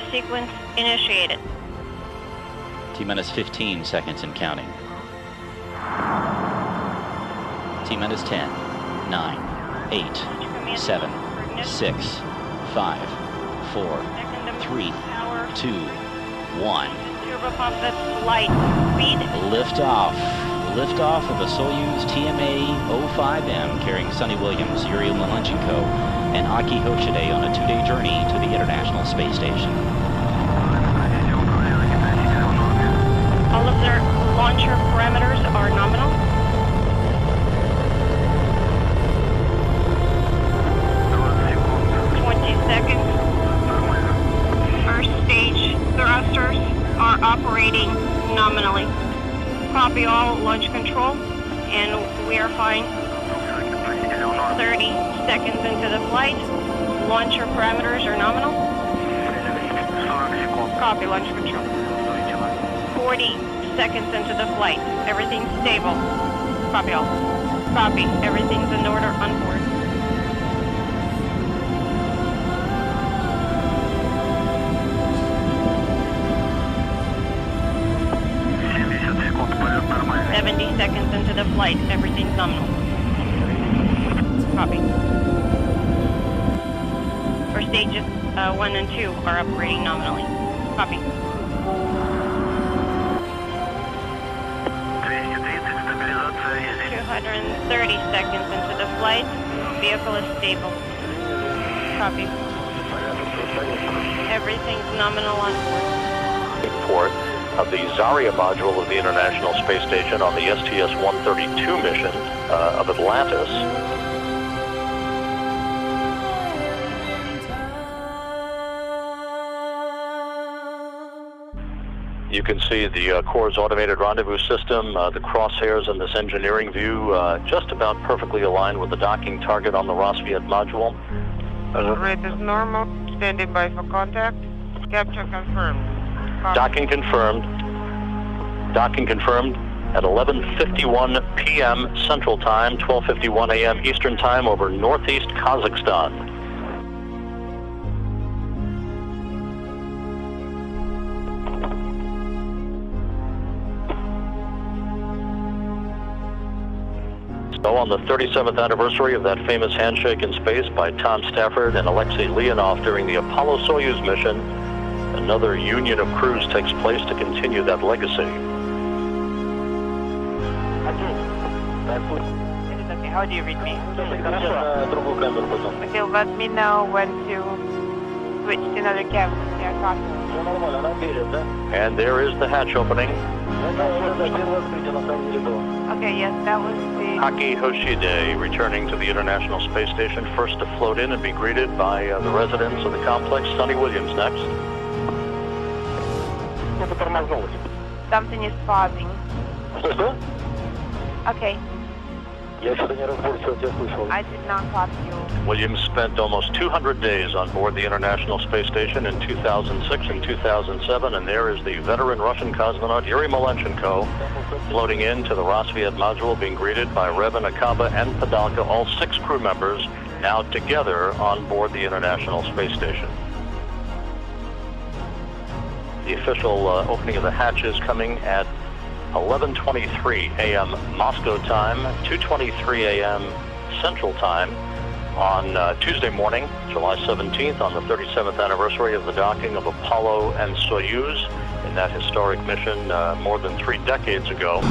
Sequence initiated. T-minus 15 seconds and counting. T-minus 10, 9, 8, 7, 6, 5, 4, 3, 2, 1. Turbopump at light speed. Liftoff. Liftoff of a Soyuz TMA-05M carrying Sonny Williams, Yuri Malenchenko, and Aki Hoshide on a 2-day journey to the International Space Station. All of their launcher parameters are nominal. Seconds. First stage thrusters are operating nominally. Copy all, launch control, and we are fine. 30 seconds into the flight. Launcher parameters are nominal. Copy, launch control. 40 seconds into the flight. Everything's stable. Copy all. Copy, everything's in order on board. Seconds into the flight, everything's nominal. Copy. For stages 1 and 2 are operating nominally. Copy. 230 seconds into the flight, vehicle is stable. Copy. Everything's nominal on board. Of the Zarya module of the International Space Station on the STS-132 mission of Atlantis. You can see the Core's automated rendezvous system, the crosshairs in this engineering view, just about perfectly aligned with the docking target on the Rassvet module. Rate is normal, standing by for contact. Capture confirmed. Docking confirmed. Docking confirmed at 11:51 p.m. Central Time, 12:51 a.m. Eastern Time over northeast Kazakhstan. So on the 37th anniversary of that famous handshake in space by Tom Stafford and Alexei Leonov during the Apollo-Soyuz mission, another union of crews takes place to continue that legacy. Okay, how do you read me? Okay, let me know when to switch to another cabin. Yeah, copy. And there is the hatch opening. Okay, yes, that was the... Aki Hoshide returning to the International Space Station, first to float in and be greeted by the residents of the complex. Sonny Williams next. Something is pausing. Okay. I did not copy you. Williams spent almost 200 days on board the International Space Station in 2006 and 2007, and there is the veteran Russian cosmonaut Yuri Malenchenko floating into the Rassvet module, being greeted by Revan, Akaba, and Padalka, all 6 crew members now together on board the International Space Station. The official opening of the hatches coming at 11:23 a.m. Moscow time, 2:23 a.m. Central Time on Tuesday morning, July 17th, on the 37th anniversary of the docking of Apollo and Soyuz in that historic mission more than 3 decades ago.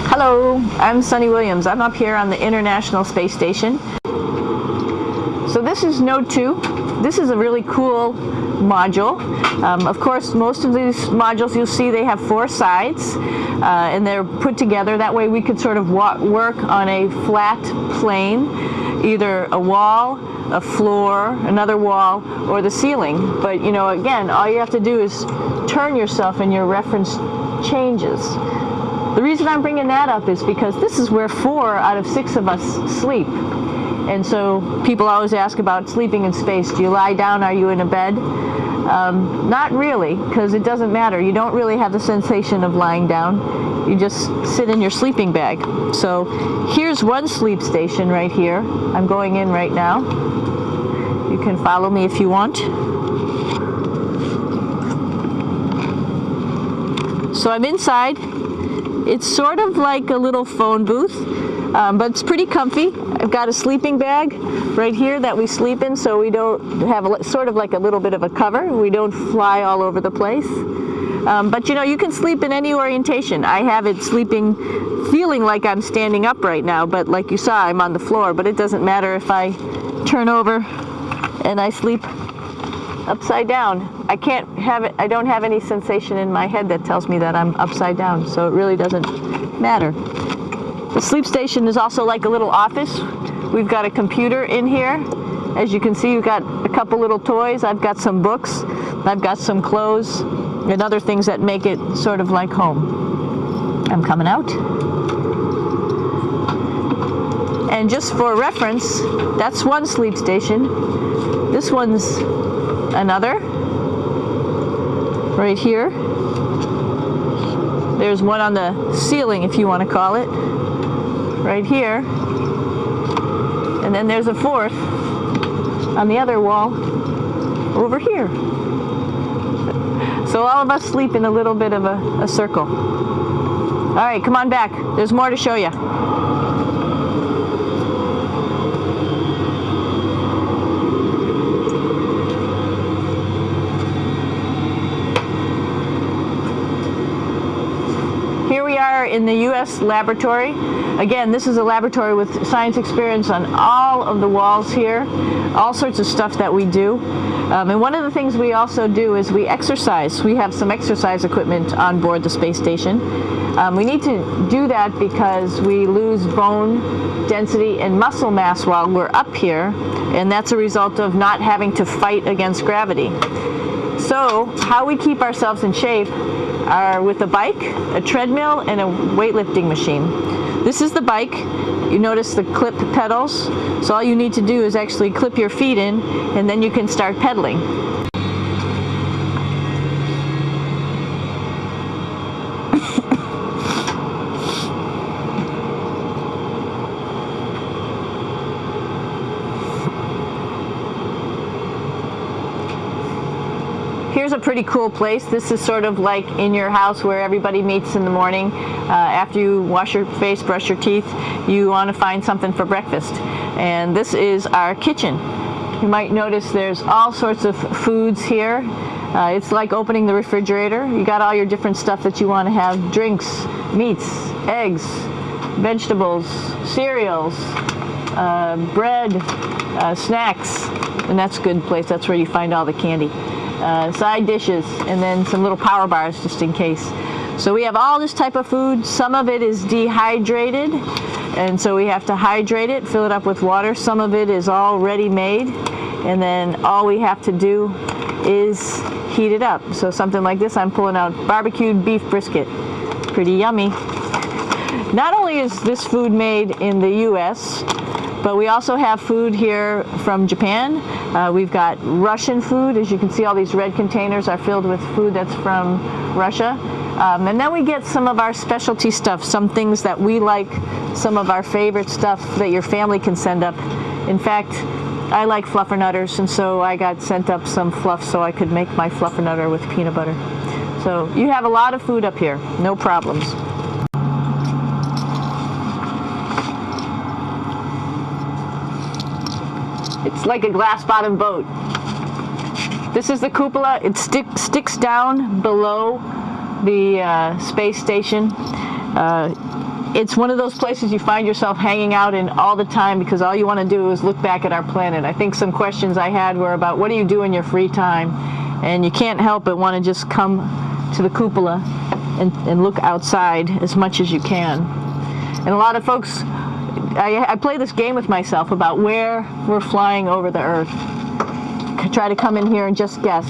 Hello, I'm Suni Williams. I'm up here on the International Space Station. So this is Node 2. This is a really cool module. Of course, most of these modules you'll see they have 4 sides and they're put together. That way we could sort of work on a flat plane, either a wall, a floor, another wall, or the ceiling. But you know, again, all you have to do is turn yourself and your reference changes. The reason I'm bringing that up is because this is where 4 out of 6 of us sleep. And so people always ask about sleeping in space. Do you lie down? Are you in a bed? Not really, because it doesn't matter. You don't really have the sensation of lying down. You just sit in your sleeping bag. So here's one sleep station right here. I'm going in right now. You can follow me if you want. So I'm inside. It's sort of like a little phone booth, but it's pretty comfy. I've got a sleeping bag right here that we sleep in, so we don't have sort of like a little bit of a cover. We don't fly all over the place. But you know, you can sleep in any orientation. I have it sleeping, feeling like I'm standing up right now, but like you saw, I'm on the floor. But it doesn't matter if I turn over and I sleep upside down. I can't have it, I don't have any sensation in my head that tells me that I'm upside down, so it really doesn't matter. The sleep station is also like a little office. We've got a computer in here. As you can see, we've got a couple little toys. I've got some books. I've got some clothes and other things that make it sort of like home. I'm coming out. And just for reference, that's one sleep station. This one's another. Right here. There's one on the ceiling, if you want to call it. Right here. And then there's a 4th on the other wall over here. So all of us sleep in a little bit of a circle. All right, come on back. There's more to show you. Here we are in the U.S. laboratory. Again, this is a laboratory with science experience on all of the walls here, all sorts of stuff that we do. And one of the things we also do is we exercise. We have some exercise equipment on board the space station. We need to do that because we lose bone density and muscle mass while we're up here, and that's a result of not having to fight against gravity. So how we keep ourselves in shape are with a bike, a treadmill, and a weightlifting machine. This is the bike. You notice the clip pedals. So all you need to do is actually clip your feet in, and then you can start pedaling. Here's a pretty cool place. This is sort of like in your house where everybody meets in the morning. After you wash your face, brush your teeth, you want to find something for breakfast. And this is our kitchen. You might notice there's all sorts of foods here. It's like opening the refrigerator. You got all your different stuff that you want to have: drinks, meats, eggs, vegetables, cereals, bread, snacks. And that's a good place. That's where you find all the candy. Side dishes, and then some little power bars just in case. So we have all this type of food. Some of it is dehydrated, and so we have to hydrate it, fill it up with water. Some of it is already made, and then all we have to do is heat it up. So something like this, I'm pulling out barbecued beef brisket. Pretty yummy. Not only is this food made in the US, but we also have food here from Japan. We've got Russian food. As you can see, all these red containers are filled with food that's from Russia. And then we get some of our specialty stuff, some things that we like, some of our favorite stuff that your family can send up. In fact, I like fluffernutters, and so I got sent up some fluff so I could make my fluffernutter with peanut butter. So you have a lot of food up here, no problems. It's like a glass-bottom boat. This is the cupola. It sticks down below the space station. It's one of those places you find yourself hanging out in all the time because all you want to do is look back at our planet. I think some questions I had were about what do you do in your free time? And you can't help but want to just come to the cupola and look outside as much as you can. And a lot of folks, I play this game with myself about where we're flying over the Earth. I try to come in here and just guess.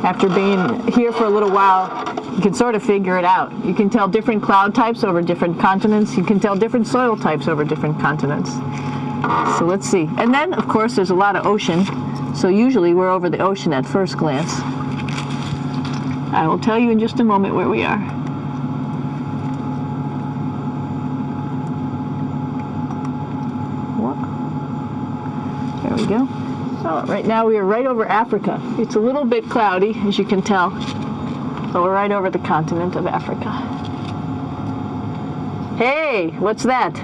After being here for a little while, you can sort of figure it out. You can tell different cloud types over different continents. You can tell different soil types over different continents. So let's see. And then, of course, there's a lot of ocean. So usually we're over the ocean at first glance. I will tell you in just a moment where we are. There we go. Oh, right now we are right over Africa. It's a little bit cloudy, as you can tell, but we're right over the continent of Africa. Hey, what's that?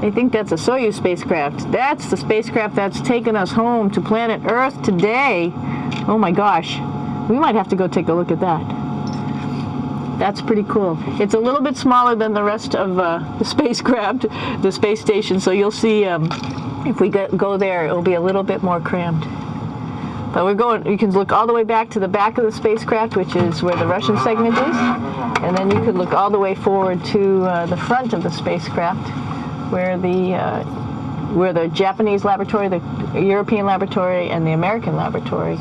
I think that's a Soyuz spacecraft. That's the spacecraft that's taken us home to planet Earth today. Oh my gosh. We might have to go take a look at that. That's pretty cool. It's a little bit smaller than the rest of the spacecraft, the space station, so you'll see if we go there, it'll be a little bit more crammed. But we're going, you can look all the way back to the back of the spacecraft, which is where the Russian segment is, and then you could look all the way forward to the front of the spacecraft, where the Japanese laboratory, the European laboratory, and the American laboratory.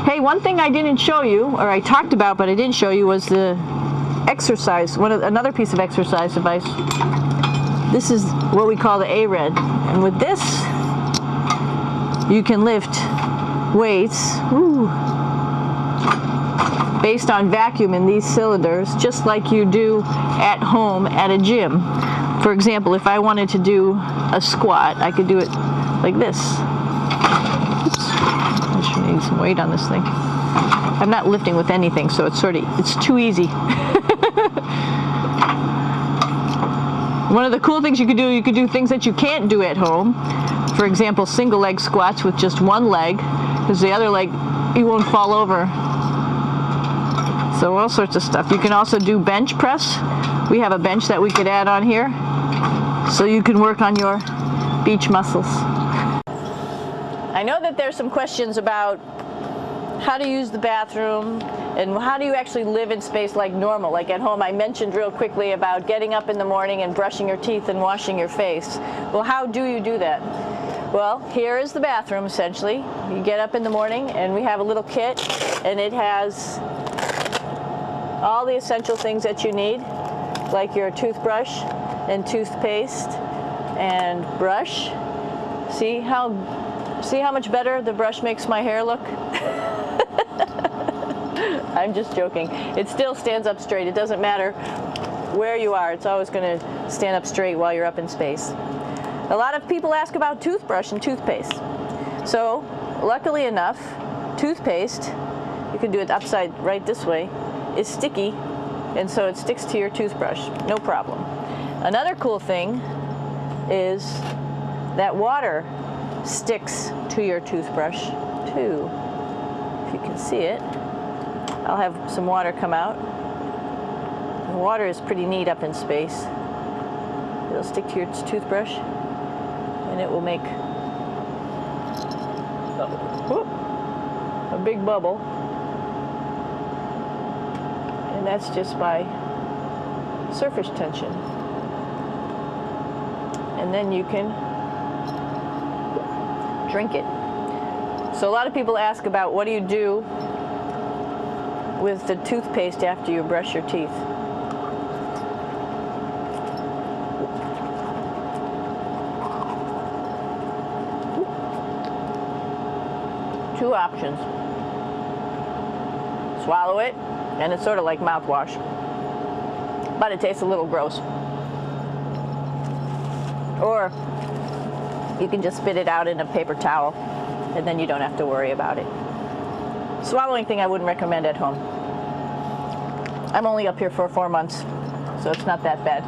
Hey, one thing I didn't show you, or I talked about but I didn't show you, was the exercise, another piece of exercise device. This is what we call the ARED, and with this you can lift weights based on vacuum in these cylinders, just like you do at home at a gym. For example, if I wanted to do a squat, I could do it like this. Oops. I should need some weight on this thing. I'm not lifting with anything, so it's too easy. One of the cool things you could do things that you can't do at home. For example, single leg squats with just one leg, because the other leg, you won't fall over. So all sorts of stuff. You can also do bench press. We have a bench that we could add on here, so you can work on your beach muscles. I know that there's some questions about how to use the bathroom and how do you actually live in space like normal, like at home. I mentioned real quickly about getting up in the morning and brushing your teeth and washing your face. Well, how do you do that? Well, here is the bathroom, essentially. You get up in the morning and we have a little kit, and it has all the essential things that you need, like your toothbrush and toothpaste and brush. See how much better the brush makes my hair look? I'm just joking. It still stands up straight. It doesn't matter where you are. It's always going to stand up straight while you're up in space. A lot of people ask about toothbrush and toothpaste. So, luckily enough, toothpaste, you can do it upside right this way, is sticky, and so it sticks to your toothbrush. No problem. Another cool thing is that water sticks to your toothbrush too. If you can see it, I'll have some water come out. The water is pretty neat up in space. It'll stick to your toothbrush, and it will make a big bubble. And that's just by surface tension. And then you can drink it. So a lot of people ask about what do you do with the toothpaste after you brush your teeth. Two options. Swallow it, and it's sort of like mouthwash, but it tastes a little gross. Or you can just spit it out in a paper towel, and then you don't have to worry about it. Swallowing thing I wouldn't recommend at home. I'm only up here for 4 months, so it's not that bad.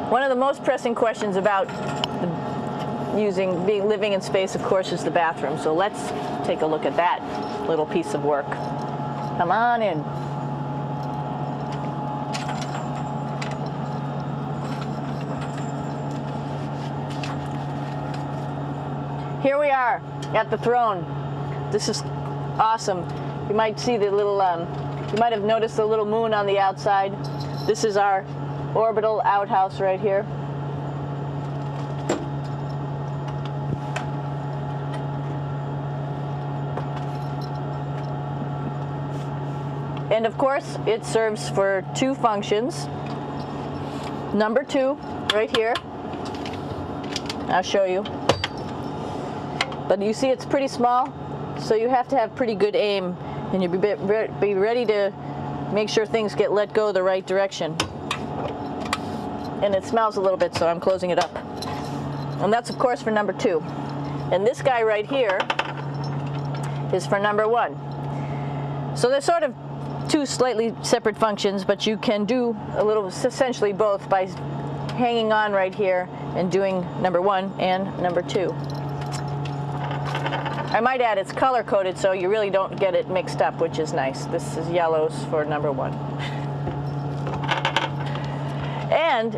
One of the most pressing questions about living in space, of course, is the bathroom. So let's take a look at that little piece of work. Come on in. Here we are at the throne. This is awesome. You might see the little, you might have noticed the little moon on the outside. This is our orbital outhouse right here. And of course, it serves for two functions. Number 2, right here. I'll show you. But you see it's pretty small, so you have to have pretty good aim, and you be ready to make sure things get let go the right direction. And it smells a little bit, so I'm closing it up. And that's, of course, for number 2. And this guy right here is for number 1. So they're sort of two slightly separate functions, but you can do essentially both by hanging on right here and doing number 1 and number 2. I might add it's color coded, so you really don't get it mixed up, which is nice. This is yellows for number 1. And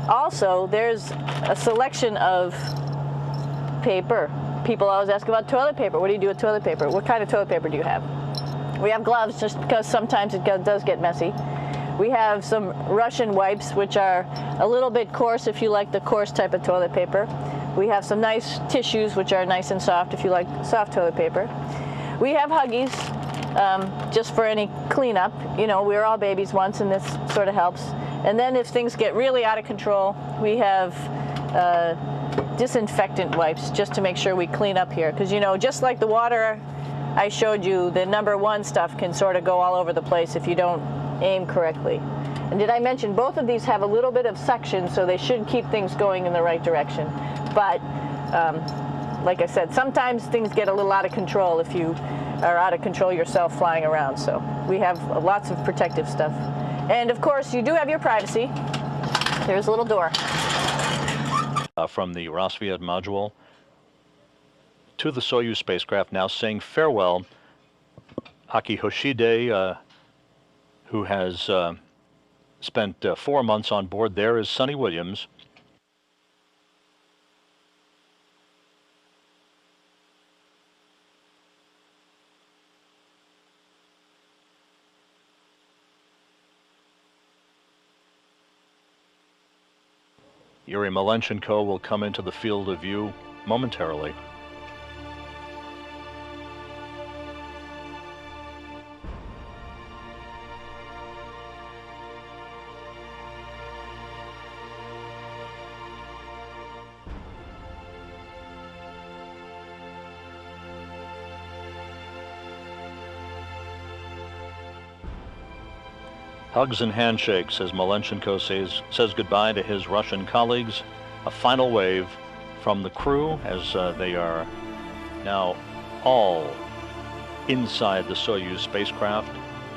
also there's a selection of paper. People always ask about toilet paper. What do you do with toilet paper? What kind of toilet paper do you have? We have gloves, just because sometimes it does get messy. We have some Russian wipes, which are a little bit coarse if you like the coarse type of toilet paper. We have some nice tissues, which are nice and soft if you like soft toilet paper. We have Huggies, just for any cleanup. You know, we were all babies once, and this sort of helps. And then if things get really out of control, we have disinfectant wipes, just to make sure we clean up here. Because, you know, just like the water I showed you, the number 1 stuff can sort of go all over the place if you don't aim correctly. And did I mention both of these have a little bit of suction, so they should keep things going in the right direction. But like I said, sometimes things get a little out of control if you are out of control yourself flying around. So we have lots of protective stuff. And of course, you do have your privacy. There's a little door. From the Rassvet module to the Soyuz spacecraft, now saying farewell. Aki Hoshide, who has spent 4 months on board. There is Suni Williams. Yuri Malenchenko will come into the field of view momentarily. Hugs and handshakes as Malenchenko says goodbye to his Russian colleagues. A final wave from the crew as they are now all inside the Soyuz spacecraft,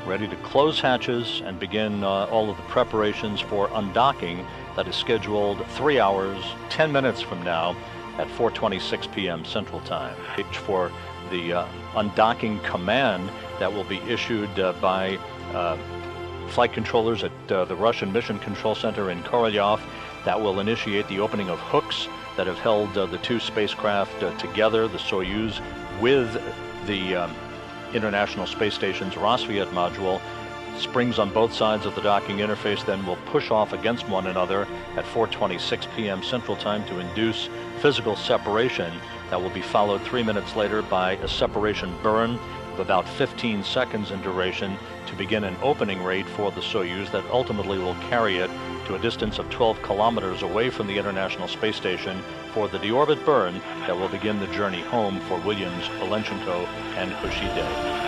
ready to close hatches and begin all of the preparations for undocking that is scheduled 3 hours, 10 minutes from now at 4:26 p.m. Central Time. For the undocking command that will be issued by flight controllers at the Russian Mission Control Center in Korolyov, that will initiate the opening of hooks that have held the two spacecraft together, the Soyuz with the International Space Station's Rassvet module. Springs on both sides of the docking interface then will push off against one another at 4:26 p.m. Central Time to induce physical separation that will be followed 3 minutes later by a separation burn of about 15 seconds in duration to begin an opening rate for the Soyuz that ultimately will carry it to a distance of 12 kilometers away from the International Space Station for the deorbit burn that will begin the journey home for Williams, Malenchenko, and Hoshide.